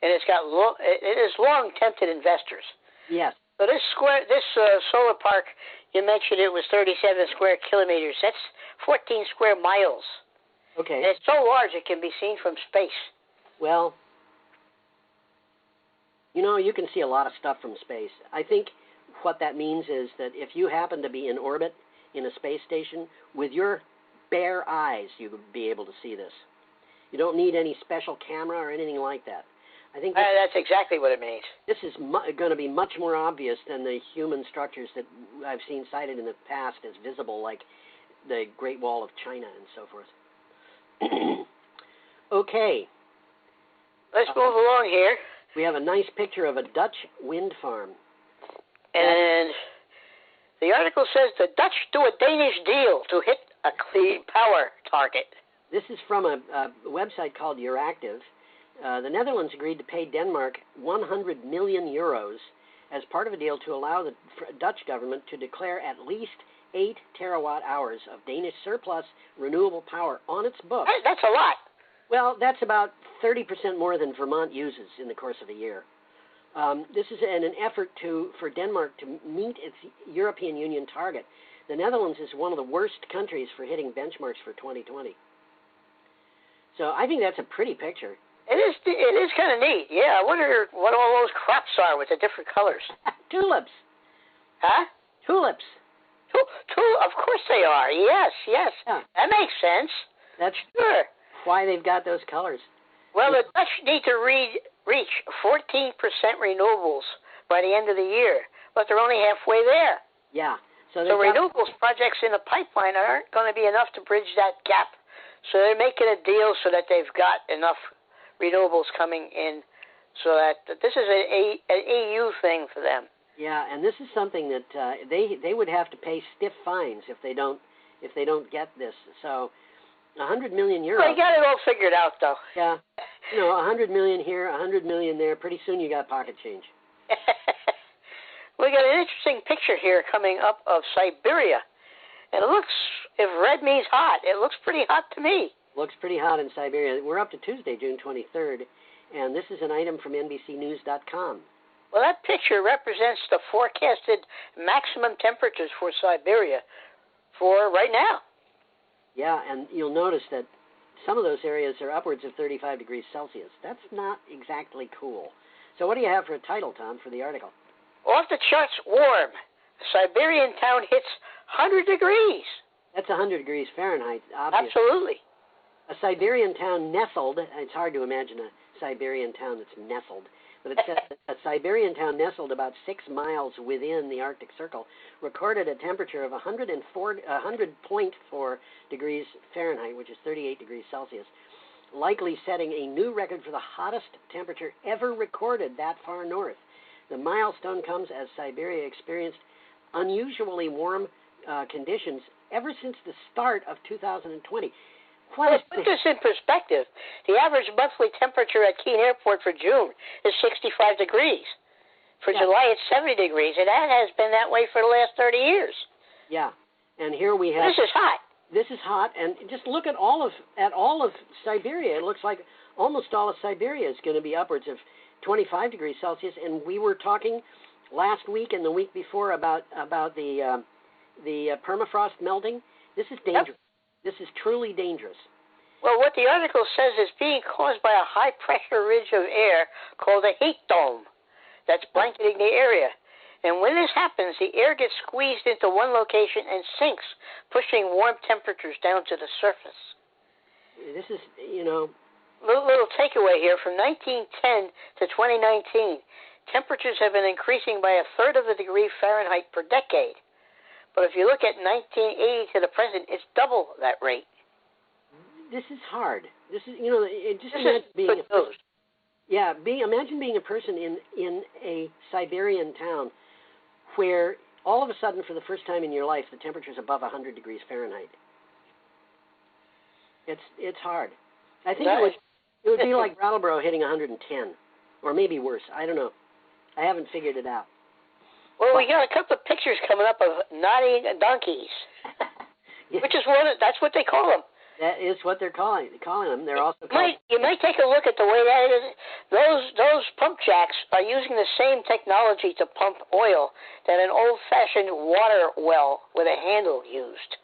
and it has long tempted investors. Yes. So this solar park, you mentioned it was 37 square kilometers. That's 14 square miles. Okay. And it's so large it can be seen from space. Well, you can see a lot of stuff from space. I think what that means is that if you happen to be in orbit in a space station, with your bare eyes, you would be able to see this. You don't need any special camera or anything like that. I think that's exactly what it means. This is going to be much more obvious than the human structures that I've seen cited in the past as visible, like the Great Wall of China and so forth. Okay. Let's move along here. We have a nice picture of a Dutch wind farm. And the article says the Dutch do a Danish deal to hit a clean power target. This is from a website called Euractiv. The Netherlands agreed to pay Denmark 100 million euros as part of a deal to allow the Dutch government to declare at least 8 terawatt hours of Danish surplus renewable power on its books. That's a lot. Well, that's about 30% more than Vermont uses in the course of a year. This is an effort for Denmark to meet its European Union target. The Netherlands is one of the worst countries for hitting benchmarks for 2020. So I think that's a pretty picture. It is kind of neat. Yeah, I wonder what all those crops are with the different colors. Tulips. Huh? Tulips. Of course they are. Yes. Yeah. That makes sense. That's sure why they've got those colors. Well, the Dutch need to reach 14% renewables by the end of the year, but they're only halfway there. Yeah. So renewables projects in the pipeline aren't going to be enough to bridge that gap. So they're making a deal so that they've got enough renewables coming in, so that this is an EU thing for them. Yeah, and this is something that they would have to pay stiff fines if they don't get this. So 100 million euros. They got it all figured out, though. Yeah, 100 million here, 100 million there. Pretty soon you got pocket change. We got an interesting picture here coming up of Siberia, and it looks, if red means hot, it looks pretty hot to me. Looks pretty hot in Siberia. We're up to Tuesday, June 23rd, and this is an item from NBCnews.com. Well, that picture represents the forecasted maximum temperatures for Siberia for right now. Yeah, and you'll notice that some of those areas are upwards of 35 degrees Celsius. That's not exactly cool. So what do you have for a title, Tom, for the article? Off the charts warm. A Siberian town hits 100 degrees. That's 100 degrees Fahrenheit, obviously. Absolutely. A Siberian town nestled, it's hard to imagine a Siberian town that's nestled, but it says a Siberian town nestled about 6 miles within the Arctic Circle recorded a temperature of 100.4 degrees Fahrenheit, which is 38 degrees Celsius, likely setting a new record for the hottest temperature ever recorded that far north. The milestone comes as Siberia experienced unusually warm conditions ever since the start of 2020. Let's put this in perspective. The average monthly temperature at Keene Airport for June is 65 degrees. For July, it's 70 degrees, and that has been that way for the last 30 years. Yeah, and here we have... This is hot. This is hot, and just look at all of Siberia. It looks like almost all of Siberia is going to be upwards of 25 degrees Celsius, and we were talking last week and the week before about the permafrost melting. This is dangerous. Yep. This is truly dangerous. Well, what the article says is being caused by a high-pressure ridge of air called a heat dome that's blanketing the area. And when this happens, the air gets squeezed into one location and sinks, pushing warm temperatures down to the surface. This is, Little takeaway here, from 1910 to 2019, temperatures have been increasing by 1/3 of a degree Fahrenheit per decade. But if you look at 1980 to the present, it's double that rate. This is hard. This is, imagine being a person. Yeah, imagine being a person in a Siberian town where all of a sudden, for the first time in your life, the temperature is above 100 degrees Fahrenheit. It's hard. I think it would be like Brattleboro hitting 110, or maybe worse. I don't know. I haven't figured it out. Well, we got a couple of pictures coming up of nodding donkeys, Yeah. which is that's what they call them. That is what they're calling them. They're also You might take a look at the way that is. Those pump jacks are using the same technology to pump oil that an old-fashioned water well with a handle used.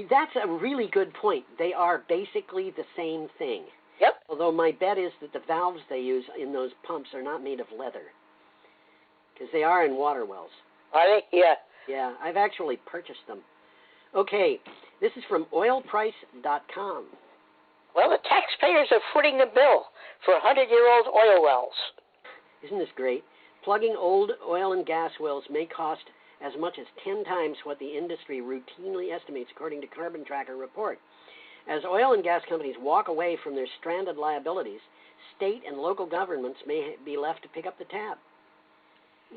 That's a really good point. They are basically the same thing. Yep. Although my bet is that the valves they use in those pumps are not made of leather, because they are in water wells. Are they? Yeah. Yeah, I've actually purchased them. Okay, this is from oilprice.com. Well, the taxpayers are footing the bill for 100-year-old oil wells. Isn't this great? Plugging old oil and gas wells may cost as much as 10 times what the industry routinely estimates, according to Carbon Tracker report. As oil and gas companies walk away from their stranded liabilities, state and local governments may be left to pick up the tab.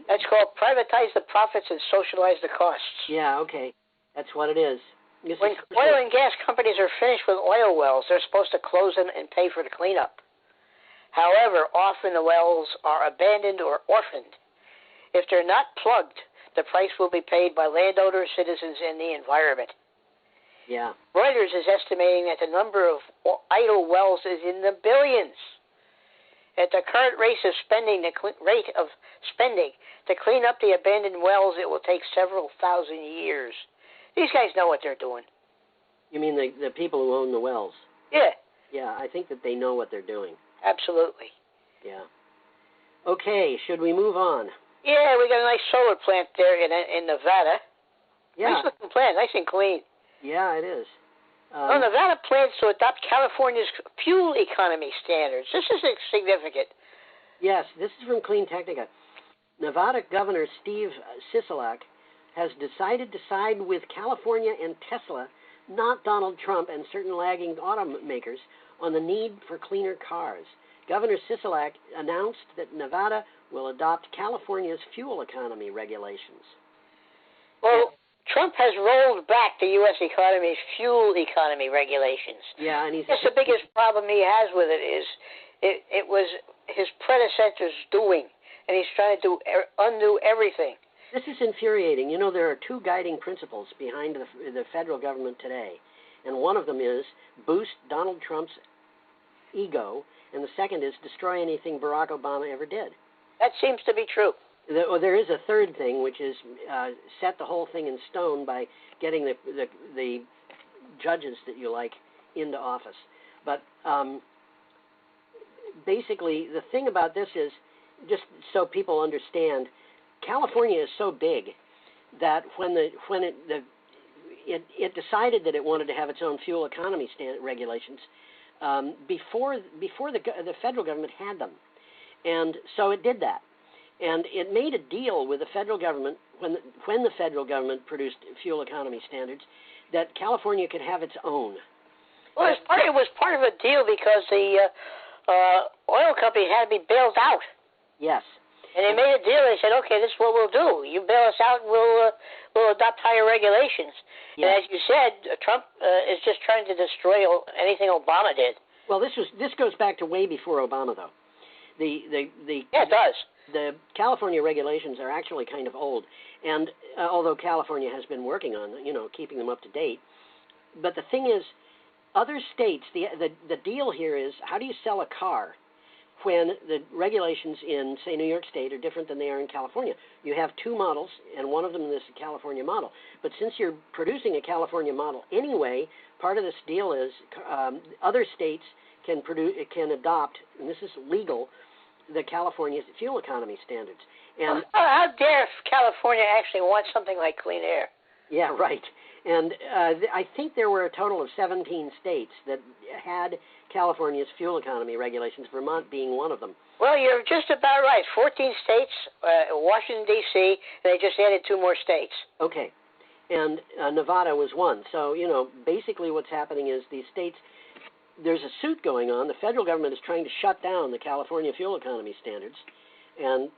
That's called privatize the profits and socialize the costs. Yeah, okay. That's what it is. When oil and gas companies are finished with oil wells, they're supposed to close them and pay for the cleanup. However, often the wells are abandoned or orphaned. If they're not plugged, the price will be paid by landowners, citizens, and the environment. Yeah. Reuters is estimating that the number of idle wells is in the billions. At the current rate of spending to clean up the abandoned wells, it will take several thousand years. These guys know what they're doing. You mean the people who own the wells? Yeah. Yeah, I think that they know what they're doing. Absolutely. Yeah. Okay, should we move on? Yeah, we got a nice solar plant there in Nevada. Yeah. Nice looking plant, nice and clean. Yeah, it is. Nevada plans to adopt California's fuel economy standards. This is significant. Yes, this is from Clean Technica. Nevada Governor Steve Sisolak has decided to side with California and Tesla, not Donald Trump and certain lagging automakers, on the need for cleaner cars. Governor Sisolak announced that Nevada will adopt California's fuel economy regulations. Well, Trump has rolled back the U.S. economy's fuel economy regulations. Yeah, and That's the biggest problem he has with it is it was his predecessor's doing, and he's trying to undo everything. This is infuriating. You know, there are two guiding principles behind the federal government today, and one of them is boost Donald Trump's ego, and the second is destroy anything Barack Obama ever did. That seems to be true. There is a third thing, which is set the whole thing in stone by getting the judges that you like into office. But basically, the thing about this is, just so people understand, California is so big that when it decided that it wanted to have its own fuel economy regulations before the federal government had them, and so it did that. And it made a deal with the federal government when the federal government produced fuel economy standards that California could have its own. Well, it was part of a deal because the oil company had to be bailed out. Yes. And they made a deal. They said, okay, this is what we'll do. You bail us out, and we'll adopt higher regulations. Yes. And as you said, Trump is just trying to destroy anything Obama did. Well, this goes back to way before Obama, though. Yeah, it does. The California regulations are actually kind of old, and although California has been working on, keeping them up to date, but the thing is, other states, the deal here is, how do you sell a car when the regulations in, say, New York State are different than they are in California? You have two models, and one of them is a California model. But since you're producing a California model anyway, part of this deal is other states can adopt, and this is legal, the California fuel economy standards. And how dare California actually want something like clean air? Yeah, right. And I think there were a total of 17 states that had California's fuel economy regulations, Vermont being one of them. Well, you're just about right. 14 states, Washington, D.C., and they just added 2 more states. Okay. And Nevada was one. So, basically what's happening is these states, there's a suit going on. The federal government is trying to shut down the California fuel economy standards, and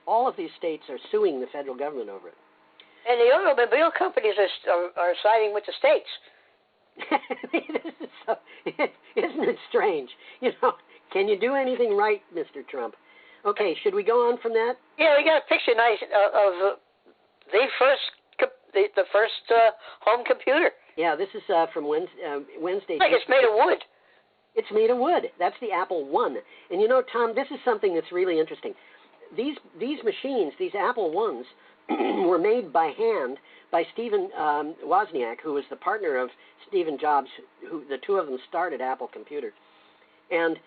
all of these states are suing the federal government over it. And the automobile companies are siding with the states. Isn't it strange? Can you do anything right, Mr. Trump? Okay, should we go on from that? Yeah, we got a picture nice of the first home computer. Yeah, this is from Wednesday. Like it's made of wood. It's made of wood. That's the Apple I. And you know, Tom, this is something that's really interesting. These machines, these Apple I's, were made by hand by Stephen Wozniak, who was the partner of Stephen Jobs, who the two of them started Apple Computer. And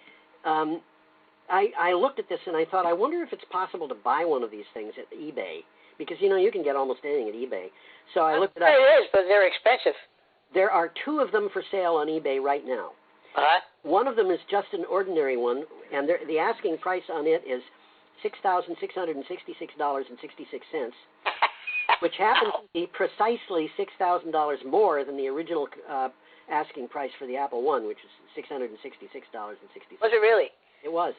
I looked at this and I thought, I wonder if it's possible to buy one of these things at eBay, because you know you can get almost anything at eBay. So I looked it up. It is, but they're expensive. There are two of them for sale on eBay right now. One of them is just an ordinary one, and the asking price on it is $6,666.66, which happens to be precisely $6,000 more than the original asking price for the Apple I, which is $666.66. Was it really? It was.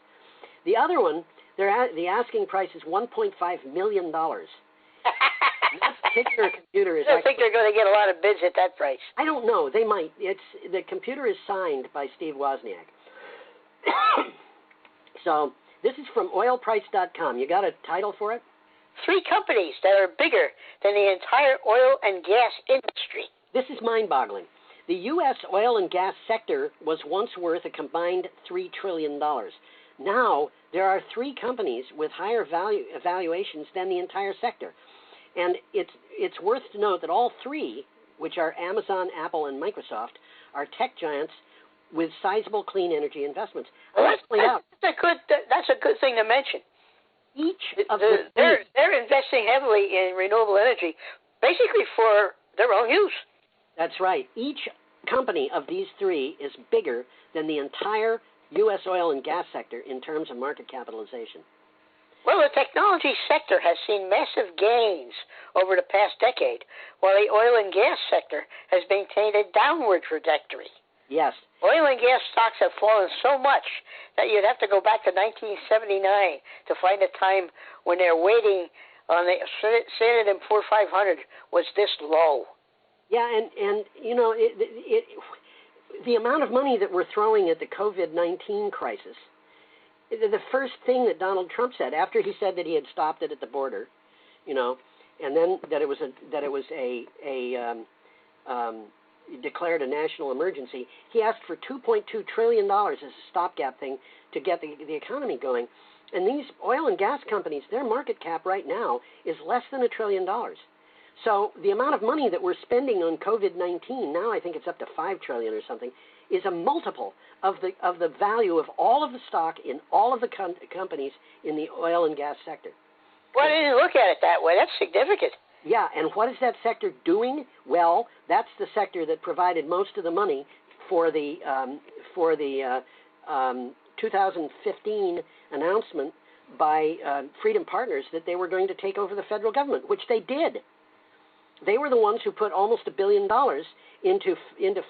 The other one, the asking price is $1.5 million. That particular computer is. I don't think they're going to get a lot of bids at that price. I don't know. They might. The computer is signed by Steve Wozniak. So this is from oilprice.com. You got a title for it? 3 companies that are bigger than the entire oil and gas industry. This is mind-boggling. The U.S. oil and gas sector was once worth a combined $3 trillion. Now there are 3 companies with higher valuations than the entire sector. And it's worth to note that all 3, which are Amazon, Apple, and Microsoft, are tech giants with sizable clean energy investments. Well, that's a good thing to mention. They're investing heavily in renewable energy, basically for their own use. That's right. Each company of these 3 is bigger than the entire U.S. oil and gas sector in terms of market capitalization. Well, the technology sector has seen massive gains over the past decade, while the oil and gas sector has maintained a downward trajectory. Yes. Oil and gas stocks have fallen so much that you'd have to go back to 1979 to find a time when their weighting on the Standard & Poor's 500 was this low. Yeah, and you know, the amount of money that we're throwing at the COVID-19 crisis. The first thing that Donald Trump said after he said that he had stopped it at the border, you know, and then that it was declared a national emergency, he asked for $2.2 trillion as a stopgap thing to get the economy going. And these oil and gas companies, their market cap right now is less than $1 trillion. So the amount of money that we're spending on COVID-19, now I think it's up to $5 trillion or something, is a multiple of the value of all of the stock in all of the companies in the oil and gas sector. Well, I didn't look at it that way. That's significant. Yeah, and what is that sector doing? Well, that's the sector that provided most of the money for the 2015 announcement by Freedom Partners that they were going to take over the federal government, which they did. They were the ones who put almost $1 billion into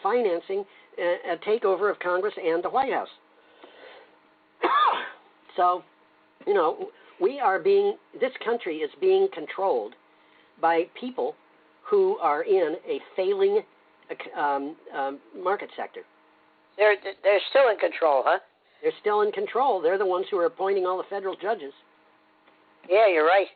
financing a takeover of Congress and the White House. So, you know, this country is being controlled by people who are in a failing market sector. They're still in control, huh? They're still in control. They're the ones who are appointing all the federal judges. Yeah, you're right.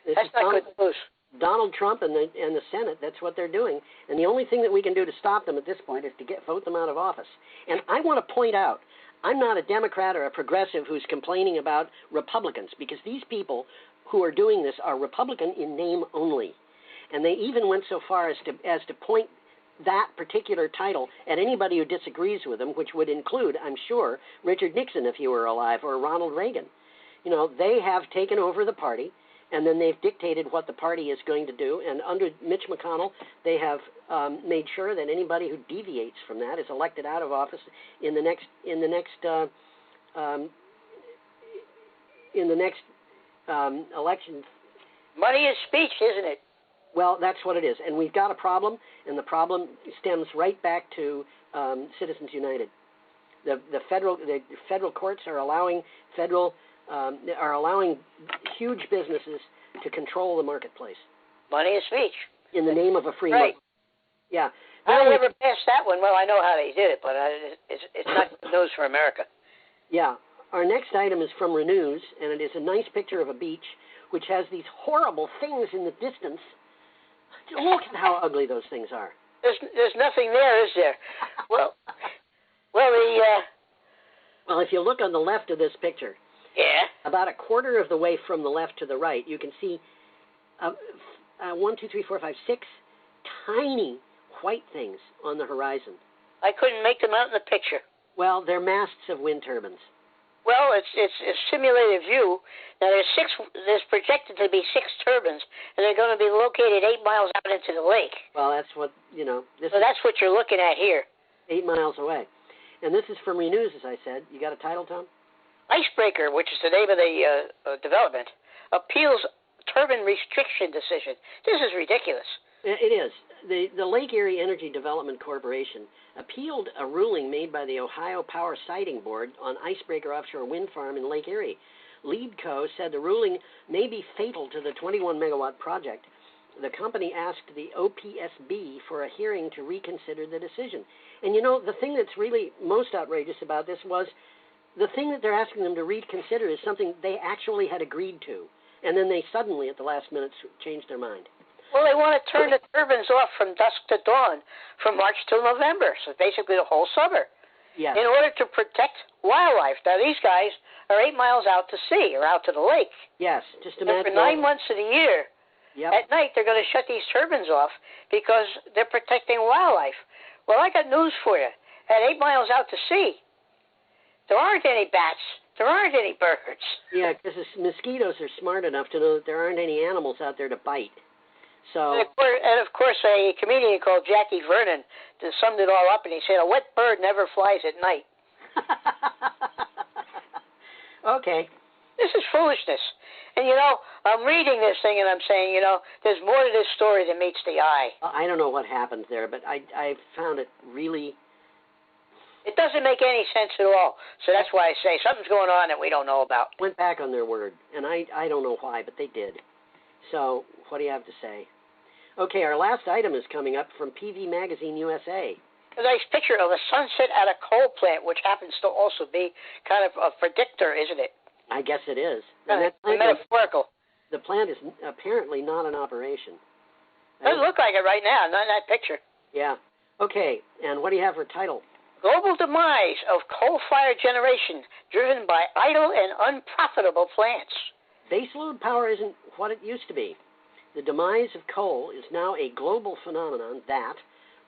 That's not good news. Donald Trump and the Senate, that's what they're doing. And the only thing that we can do to stop them at this point is to vote them out of office. And I want to point out, I'm not a Democrat or a progressive who's complaining about Republicans, because these people who are doing this are Republican in name only. And they even went so far as to point that particular title at anybody who disagrees with them, which would include, I'm sure, Richard Nixon if he were alive, or Ronald Reagan. You know, they have taken over the party, and then they've dictated what the party is going to do. And under Mitch McConnell, they have made sure that anybody who deviates from that is elected out of office in the next election. Money is speech, isn't it? Well, that's what it is. And we've got a problem, and the problem stems right back to Citizens United. The federal courts are allowing huge businesses to control the marketplace. Money is speech. In the name of a free market. Yeah. I never passed that one. Well, I know how they did it, but it's not news for America. Yeah. Our next item is from Renews, and it is a nice picture of a beach, which has these horrible things in the distance Look at how ugly those things are. There's nothing there, is there? Well, Well, if you look on the left of this picture, yeah. about a quarter of the way from the left to the right, you can see 6 tiny white things on the horizon. I couldn't make them out in the picture. Well, they're masts of wind turbines. Well, it's a simulated view. Now there's projected to be 6 turbines, and they're going to be located 8 miles out into the lake. Well, that's what, So that's what you're looking at here. 8 miles away. And this is from Renews, as I said. You got a title, Tom? Icebreaker, which is the name of the development, appeals turbine restriction decision. This is ridiculous. It is. The Lake Erie Energy Development Corporation appealed a ruling made by the Ohio Power Siting Board on Icebreaker Offshore Wind Farm in Lake Erie. LeadCo said the ruling may be fatal to the 21-megawatt project. The company asked the OPSB for a hearing to reconsider the decision. And the thing that's really most outrageous about this was the thing that they're asking them to reconsider is something they actually had agreed to. And then they suddenly, at the last minute, changed their mind. Well, they want to turn the turbines off from dusk to dawn, from March till November, so basically the whole summer, yes, in order to protect wildlife. Now, these guys are 8 miles out to sea, or out to the lake. Yes, just And imagine. for 9 months of the year, yep, at night, they're going to shut these turbines off because they're protecting wildlife. Well, I got news for you. At 8 miles out to sea, there aren't any bats. There aren't any birds. Yeah, because mosquitoes are smart enough to know that there aren't any animals out there to bite. So. And of course, a comedian called Jackie Vernon summed it all up, and he said, "A wet bird never flies at night." Okay. This is foolishness. And, I'm reading this thing, and I'm saying, there's more to this story than meets the eye. I don't know what happened there, but I found it really. It doesn't make any sense at all. So that's why I say something's going on that we don't know about. Went back on their word, and I don't know why, but they did. So what do you have to say? Okay, our last item is coming up from Peavy Magazine USA. A nice picture of a sunset at a coal plant, which happens to also be kind of a predictor, isn't it? I guess it is. Metaphorical. The plant is apparently not in operation. It doesn't look like it right now, not in that picture. Yeah. Okay, and what do you have for title? Global demise of coal-fired generation driven by idle and unprofitable plants. Baseload power isn't what it used to be. The demise of coal is now a global phenomenon that,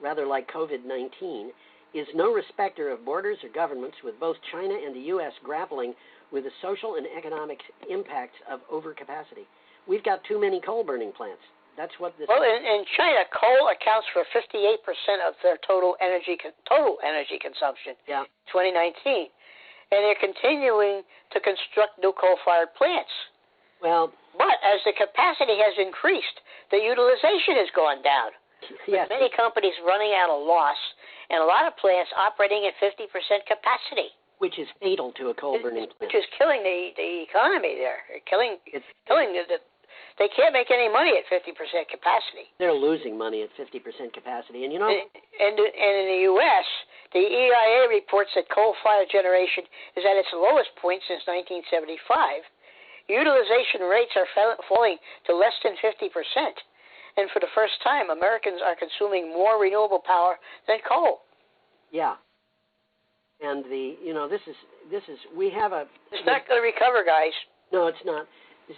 rather like COVID-19, is no respecter of borders or governments, with both China and the U.S. grappling with the social and economic impacts of overcapacity. We've got too many coal-burning plants. That's what this. Well, in China, coal accounts for 58% of their total energy consumption. Yeah. 2019, and they're continuing to construct new coal-fired plants. Well, but as the capacity has increased, the utilization has gone down. Yes. With many companies running at a loss, and a lot of plants operating at 50% capacity. Which is fatal to a coal-burning plant. Which is killing the economy there. Killing they can't make any money at 50% capacity. They're losing money at 50% capacity, and And in the U.S., the EIA reports that coal-fired generation is at its lowest point since 1975. Utilization rates are falling to less than 50%. And for the first time, Americans are consuming more renewable power than coal. Yeah. And this is we have a. It's not going to recover, guys. No, it's not.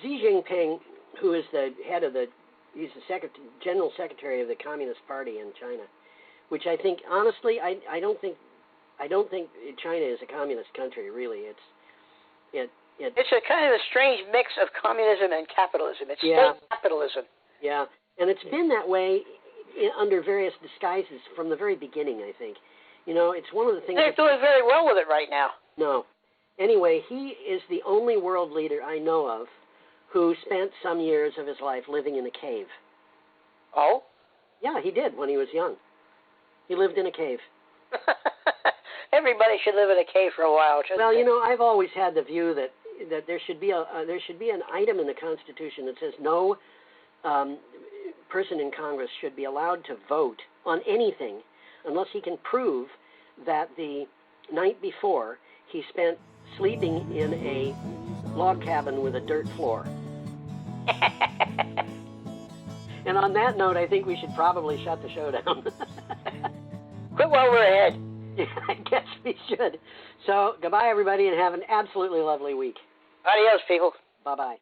Xi Jinping, who is the head of he's the general secretary of the Communist Party in China, which I think, honestly, I don't think China is a communist country. Really, It's a kind of a strange mix of communism and capitalism. It's state capitalism. Yeah, and it's been that way under various disguises from the very beginning, I think. It's one of the things. They're doing very well with it right now. No. Anyway, he is the only world leader I know of who spent some years of his life living in a cave. Oh? Yeah, he did when he was young. He lived in a cave. Everybody should live in a cave for a while. Well, I've always had the view that there should be an item in the Constitution that says no person in Congress should be allowed to vote on anything unless he can prove that the night before he spent sleeping in a log cabin with a dirt floor. And on that note, I think we should probably shut the show down. Quit while we're ahead. Yeah, I guess we should. So, goodbye, everybody, and have an absolutely lovely week. Adios, people. Bye-bye.